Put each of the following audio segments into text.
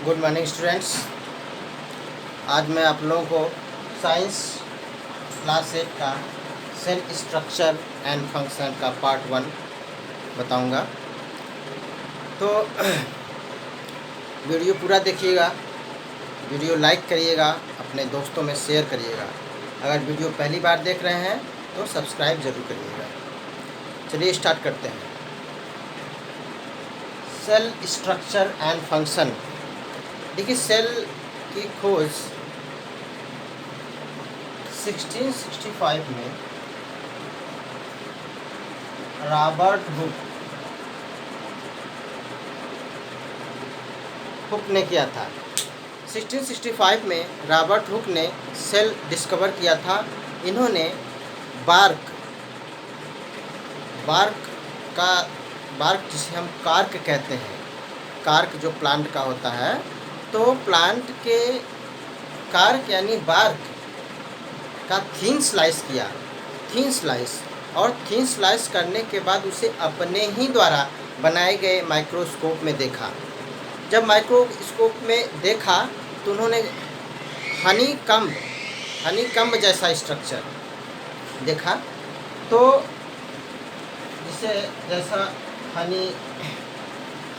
Good morning students. आज मैं आप लोगों को साइंस क्लास 8 का सेल स्ट्रक्चर एंड फंक्शन का पार्ट 1 बताऊंगा। तो वीडियो पूरा देखिएगा, वीडियो लाइक करिएगा, अपने दोस्तों में शेयर करिएगा। अगर वीडियो पहली बार देख रहे हैं तो सब्सक्राइब ज़रूर करिएगा। चलिए स्टार्ट करते हैं। Cell structure and function. देखिए, सेल की खोज 1665 में रॉबर्ट हुक ने किया था। 1665 में रॉबर्ट हुक ने सेल डिस्कवर किया था। इन्होंने बार्क जिसे हम कार्क कहते हैं, कार्क जो प्लांट का होता है, तो प्लांट के कार्क यानी बार्क का थिन स्लाइस किया, और थिन स्लाइस करने के बाद उसे अपने ही द्वारा बनाए गए माइक्रोस्कोप में देखा। जब माइक्रोस्कोप में देखा तो उन्होंने हनीकम्ब जैसा स्ट्रक्चर देखा। तो जैसा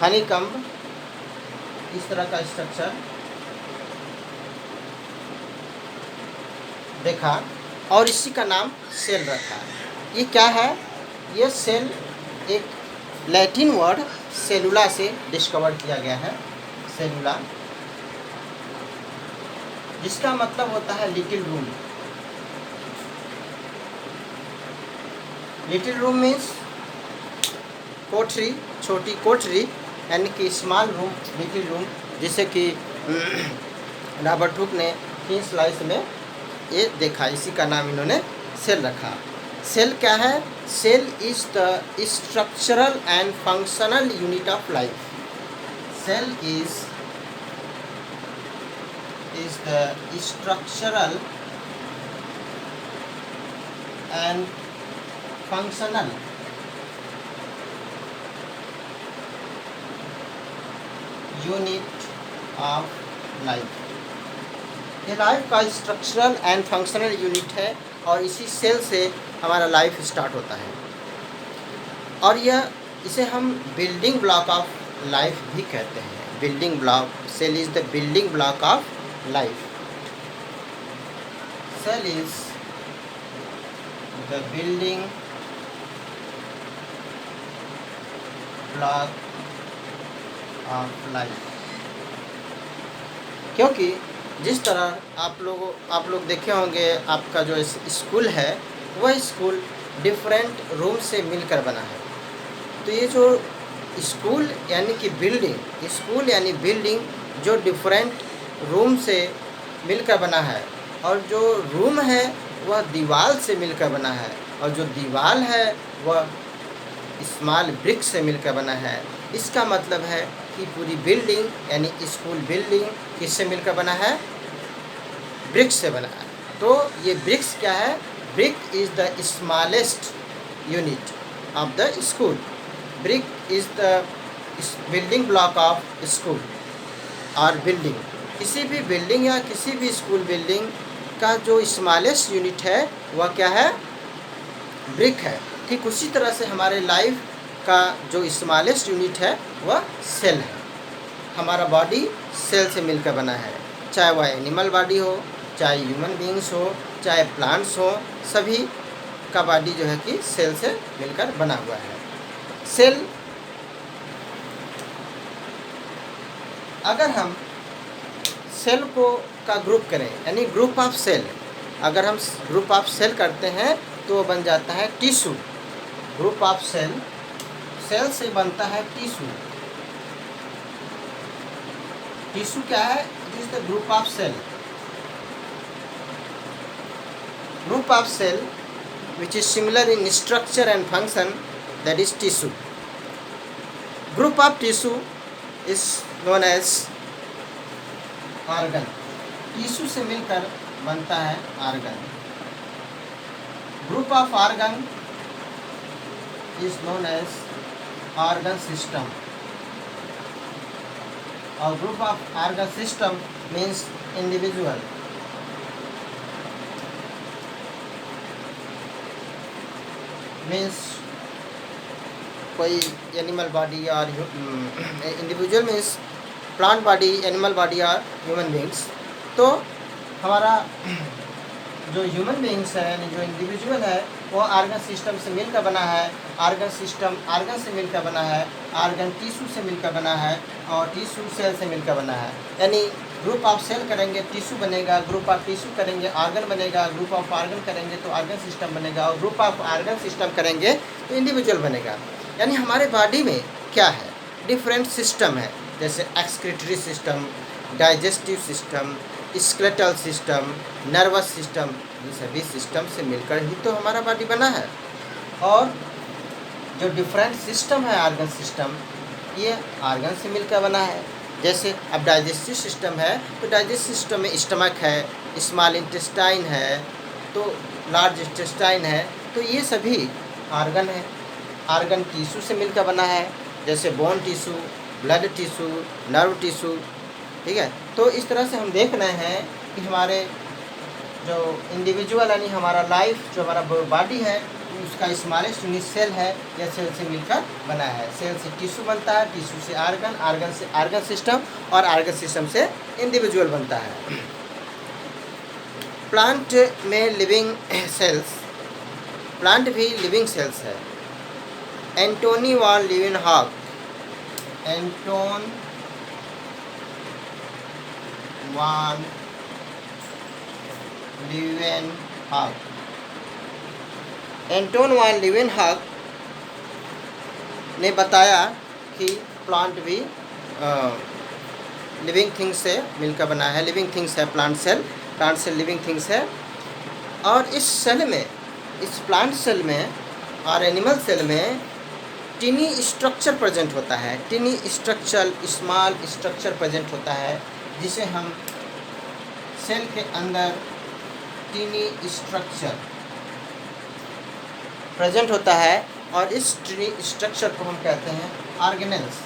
हनीकम्ब, इस तरह का स्ट्रक्चर देखा और इसी का नाम सेल रखा। ये क्या है? ये सेल एक लैटिन वर्ड सेलुला से डिस्कवर किया गया है। सेलुला, जिसका मतलब होता है little room. Little room means कोठरी, छोटी कोठरी, यानी कि स्मॉल रूम, लिटिल रूम, जिसे कि रॉबर्ट हुक ने थिन स्लाइस में ये देखा। इसी का नाम इन्होंने सेल रखा। सेल क्या है? Cell is the structural and functional unit of life. Cell is the structural and functional unit of life. ये लाइफ का स्ट्रक्चरल एंड फंक्शनल यूनिट है और इसी सेल से हमारा लाइफ स्टार्ट होता है। और इसे हम बिल्डिंग ब्लॉक ऑफ लाइफ भी कहते हैं। Building block, cell is the building block of life. Cell is the building block of life. क्योंकि जिस तरह आप लोग देखे होंगे, आपका जो स्कूल है वह स्कूल डिफरेंट रूम से मिलकर बना है। तो ये जो स्कूल यानी बिल्डिंग जो डिफरेंट रूम से मिलकर बना है, और जो रूम है वह दीवार से मिलकर बना है, और जो दीवार है वह स्मॉल ब्रिक से मिलकर बना है। इसका मतलब है कि पूरी बिल्डिंग यानी स्कूल बिल्डिंग किससे मिलकर बना है? ब्रिक्स से बना है। तो ये ब्रिक्स क्या है? Brick is the smallest unit of the school. Brick is the building block of school और बिल्डिंग। किसी भी बिल्डिंग या किसी भी स्कूल बिल्डिंग का जो स्मॉलेस्ट यूनिट है वह क्या है? ब्रिक है। ठीक उसी तरह से हमारे लाइफ का जो स्मॉलेस्ट यूनिट है वह सेल है। हमारा बॉडी सेल से मिलकर बना है, चाहे वह एनिमल बॉडी हो, चाहे ह्यूमन बीइंग्स हो, चाहे प्लांट्स हो, सभी का बॉडी जो है कि सेल से मिलकर बना हुआ है। सेल, अगर हम सेल का ग्रुप करें, यानी ग्रुप ऑफ सेल, अगर हम ग्रुप ऑफ सेल करते हैं तो वो बन जाता है टिश्यू। ग्रुप ऑफ सेल से बनता है टिश्यू। टिश्यू क्या है? It is the group of cell. Group of cell which is similar in structure and function, that is tissue. Group of tissue is known as organ. Tissue से मिलकर बनता है organ. Group of organ is known as organ system. और group of organ system means individual. Means कोई animal body और individual means plant body, animal body और human beings. तो हमारा जो ह्यूमन बींग्स है यानी जो इंडिविजुअल है वो ऑर्गन सिस्टम से मिलकर बना है। ऑर्गन सिस्टम ऑर्गन से मिलकर बना है, ऑर्गन टिश्यू से मिलकर बना है और टिश्यू सेल से मिलकर बना है। यानी ग्रुप ऑफ सेल करेंगे टिश्यू बनेगा, ग्रुप ऑफ टिश्यू करेंगे ऑर्गन बनेगा, ग्रुप ऑफ ऑर्गन करेंगे तो ऑर्गन सिस्टम बनेगा और ग्रुप ऑफ ऑर्गन सिस्टम करेंगे तो इंडिविजुअल बनेगा। यानी हमारे बॉडी में क्या है, डिफरेंट सिस्टम है, जैसे excretory system, digestive system, skeletal system, nervous system. ये सभी सिस्टम से मिलकर ही तो हमारा बॉडी बना है। और जो डिफरेंट सिस्टम है ऑर्गन सिस्टम, ये ऑर्गन से मिलकर बना है। जैसे अब डाइजेस्टिव सिस्टम है तो डाइजेस्टिव सिस्टम में स्टमक है, स्मॉल इंटेस्टाइन है, तो लार्ज इंटेस्टाइन है, तो ये सभी ऑर्गन है। ऑर्गन टिश्यू से मिलकर बना है, जैसे bone tissue, blood tissue, nerve tissue. ठीक है, तो इस तरह से हम देख रहे हैं कि हमारे जो इंडिविजुअल यानी हमारा लाइफ जो हमारा बॉडी है उसका स्मॉलेस्ट यूनिट सेल है, या सेल से मिलकर बना है। सेल से टिश्यू बनता है, टिश्यू से ऑर्गन, ऑर्गन से ऑर्गन सिस्टम और ऑर्गन सिस्टम से इंडिविजुअल बनता है। प्लांट में लिविंग सेल्स, प्लांट भी लिविंग सेल्स है। Antonie von Leeuwenhoek, Anton von Leeuwenhoek, Anton von Leeuwenhoek ने बताया कि प्लांट भी लिविंग थिंग्स से मिलकर बना है। लिविंग थिंग्स है प्लांट सेल लिविंग थिंग्स है। और इस सेल में, इस प्लांट सेल में और एनिमल सेल में टिनी स्ट्रक्चर प्रेजेंट होता है। टिनी स्ट्रक्चर, स्मॉल स्ट्रक्चर प्रेजेंट होता है, जिसे हम सेल के अंदर टिनी स्ट्रक्चर प्रेजेंट होता है और इस टिनी स्ट्रक्चर को हम कहते हैं ऑर्गेनेल्स।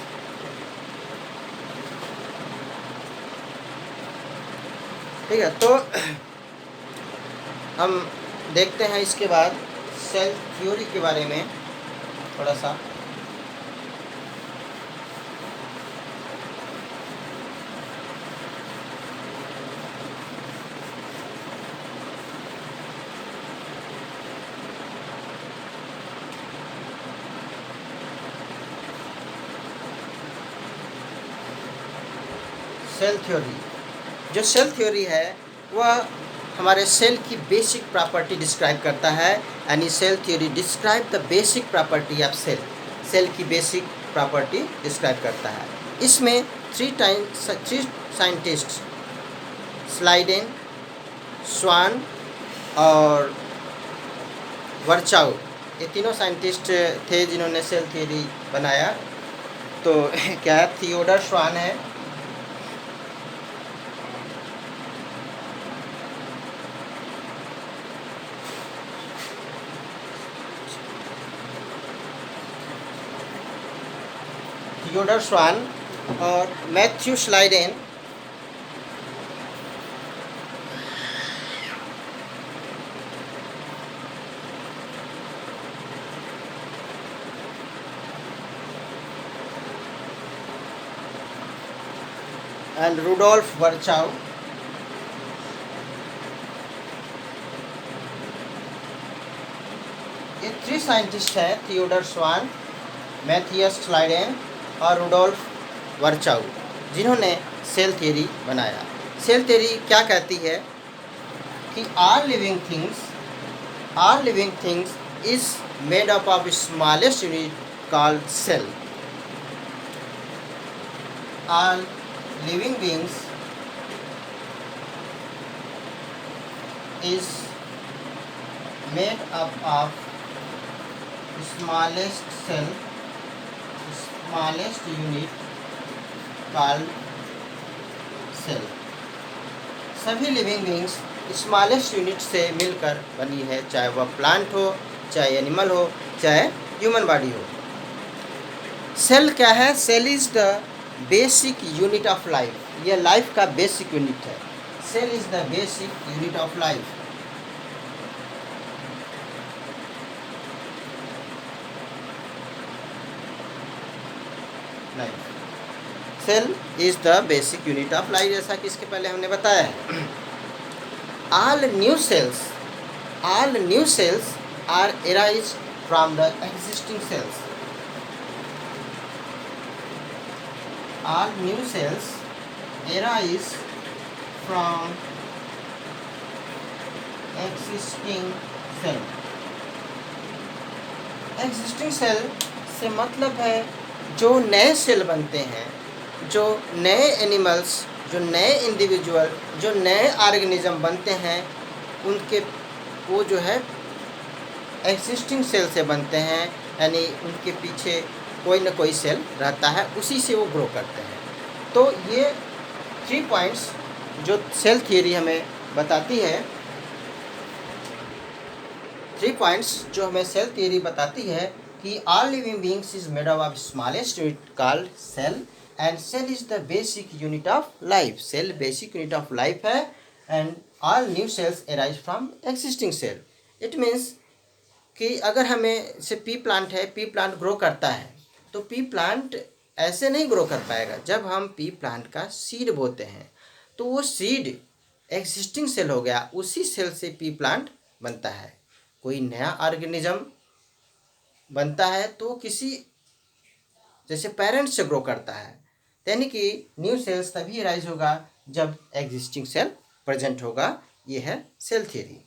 ठीक है, तो हम देखते हैं इसके बाद सेल थ्योरी के बारे में थोड़ा सा। सेल थ्योरी, जो सेल थ्योरी है वह हमारे सेल की बेसिक प्रॉपर्टी डिस्क्राइब करता है। यानी cell theory describe the basic property of cell, cell की बेसिक प्रॉपर्टी डिस्क्राइब करता है। इसमें थ्री साइंटिस्ट, स्लाइडेन, स्वान और वर्चाउ, ये तीनों साइंटिस्ट थे जिन्होंने सेल थ्योरी बनाया। तो क्या है, थियोडर स्वान है, थियोडर स्वान और Matthew Schleiden. And Rudolf Virchow. ये थ्री साइंटिस्ट हैं, थियोडर स्वान, मैथियस स्लाइडेन और रुडोल्फ वर्चाउ, जिन्होंने सेल थ्योरी बनाया। सेल थ्योरी क्या कहती है कि all living things is made up of smallest unit called cell. All living beings is made up of smallest cell, smallest unit called cell. सभी living beings smallest unit से मिलकर बनी है, चाहे वह प्लांट हो, चाहे एनिमल हो, चाहे ह्यूमन बॉडी हो। सेल क्या है? Cell is the basic unit of life, ये लाइफ का बेसिक यूनिट है। Cell is the basic unit of life. Cell is the basic unit of life, जैसा कि इसके पहले हमने बताया है। All new cells are arise from the existing cells. All new cells arise from existing cell. Existing cell से मतलब है जो नए सेल बनते हैं, जो नए एनिमल्स, जो नए इंडिविजुअल, जो नए ऑर्गेनिज्म बनते हैं, उनके वो जो है एग्जिस्टिंग सेल से बनते हैं, यानी उनके पीछे कोई ना कोई सेल रहता है, उसी से वो ग्रो करते हैं। तो ये 3 पॉइंट्स जो सेल थियरी हमें बताती है, 3 पॉइंट्स जो हमें सेल थियरी बताती है कि all living beings is made up of smallest unit called cell, and cell is the basic unit of life. Cell basic unit of life है, and all new cells arise from existing cell. It means कि अगर हमें से pea plant है, pea plant grow करता है, तो P plant ऐसे नहीं ग्रो कर पाएगा। जब हम पी प्लांट का सीड बोते हैं तो वो सीड एग्जिस्टिंग सेल हो गया, उसी सेल से पी प्लांट बनता है। कोई नया ऑर्गेनिज्म बनता है तो किसी जैसे पेरेंट्स से ग्रो करता है, यानी कि न्यू सेल्स तभी राइज होगा जब एग्जिस्टिंग सेल प्रेजेंट होगा। ये है सेल थियरी।